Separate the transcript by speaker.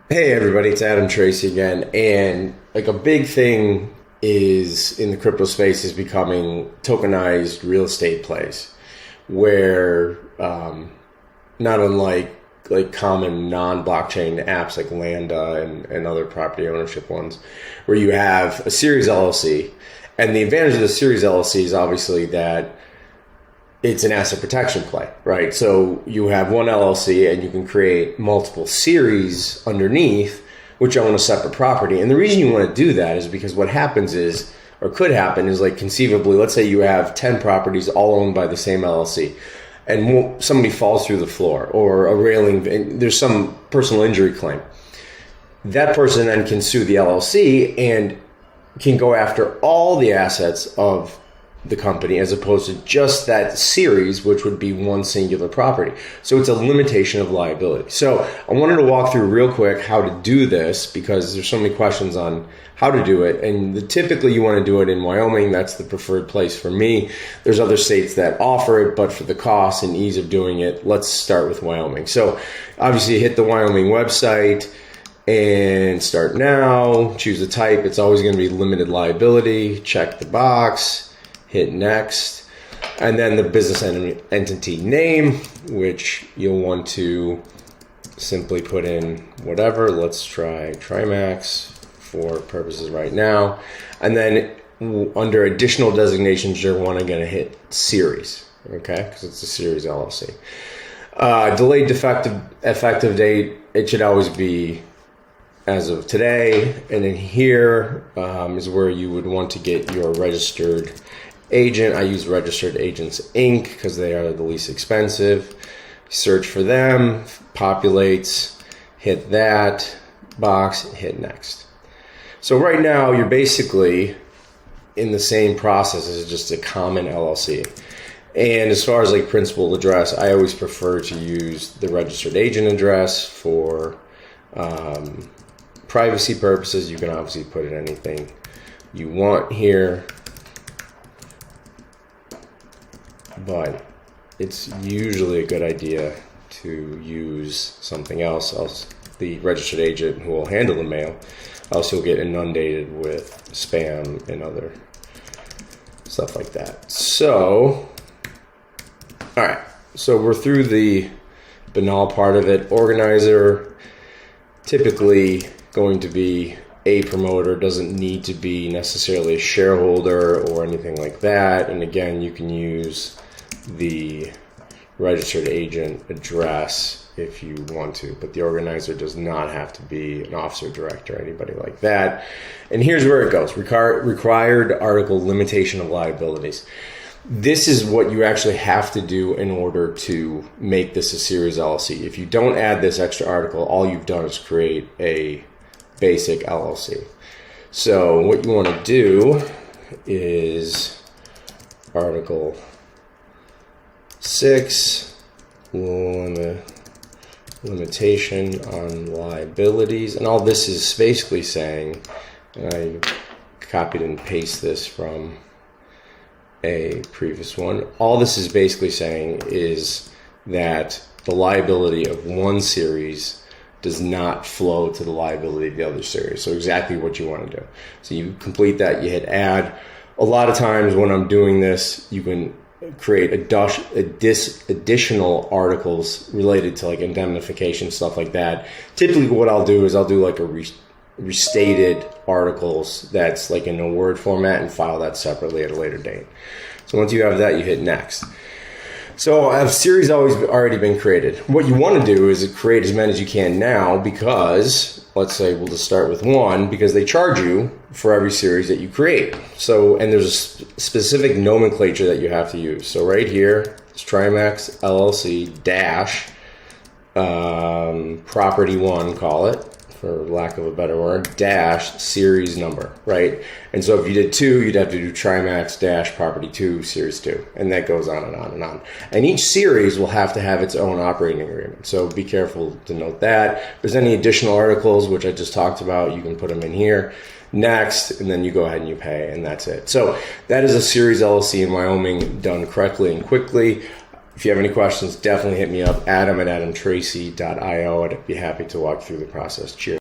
Speaker 1: Hey everybody, it's Adam Tracy again, and like a big thing is in the crypto space is becoming tokenized real estate plays, where not unlike common non-blockchain apps like Lambda and other property ownership ones, where you have a Series LLC, and the advantage of the Series LLC is obviously that it's an asset protection play, right? So you have one LLC and you can create multiple series underneath which own a separate property. And the reason you want to do that is because what happens is, or could happen is, like conceivably, let's say you have 10 properties all owned by the same LLC and somebody falls through the floor or a railing, and there's some personal injury claim. That person then can sue the LLC and can go after all the assets of the company as opposed to just that series, which would be one singular property. So it's a limitation of liability. So I wanted to walk through real quick how to do this because there's so many questions on how to do it. And typically you want to do it in Wyoming. That's the preferred place for me. There's other states that offer it, but for the cost and ease of doing it, let's start with Wyoming. So obviously hit the Wyoming website and start now, choose a type. It's always going to be limited liability. Check the box. Hit next, and then the business entity name, which you'll want to simply put in whatever. Let's try Trimax for purposes right now. And then under additional designations, you're going to hit series, okay? Because it's a Series LLC. Delayed effective date, it should always be as of today. And then here is where you would want to get your registered agent. I use Registered Agents Inc. because they are the least expensive. Search for them, populates, hit that box, hit next. So right now you're basically in the same process as just a common LLC. And as far as like principal address, I always prefer to use the registered agent address for privacy purposes. You can obviously put in anything you want here, but it's usually a good idea to use something else the registered agent who will handle the mail, else you'll get inundated with spam and other stuff like that. So, all right, so we're through the banal part of it. Organizer, typically going to be a promoter, doesn't need to be necessarily a shareholder or anything like that. And again, you can use the registered agent address if you want to, but the organizer does not have to be an officer, director, anybody like that. And here's where it goes. Required article limitation of liabilities. This is what you actually have to do in order to make this a Series LLC. If you don't add this extra article, all you've done is create a basic LLC. So what you want to do is Article 6, limitation on liabilities. And all this is basically saying, and I copied and pasted this from a previous one. All this is basically saying is that the liability of one series does not flow to the liability of the other series. So exactly what you want to do. So you complete that, you hit add. A lot of times when I'm doing this, you can create additional articles related to like indemnification, stuff like that. Typically what I'll do is I'll do like a restated articles that's like in a Word format and file that separately at a later date. So once you have that, you hit next. So a series already been created. What you want to do is create as many as you can now, because let's say we'll just start with one, because they charge you for every series that you create. So, and there's a specific nomenclature that you have to use. So right here, it's Trimax LLC dash property one, call it, for lack of a better word, dash series number, right? And so if you did 2, you'd have to do Trimax dash property 2 series 2, and that goes on and on and on. And each series will have to have its own operating agreement, so be careful to note that. If there's any additional articles, which I just talked about, you can put them in here. Next, and then you go ahead and you pay, and that's it. So that is a Series LLC in Wyoming done correctly and quickly. If you have any questions, definitely hit me up, adam@adamtracy.io. I'd be happy to walk through the process. Cheers.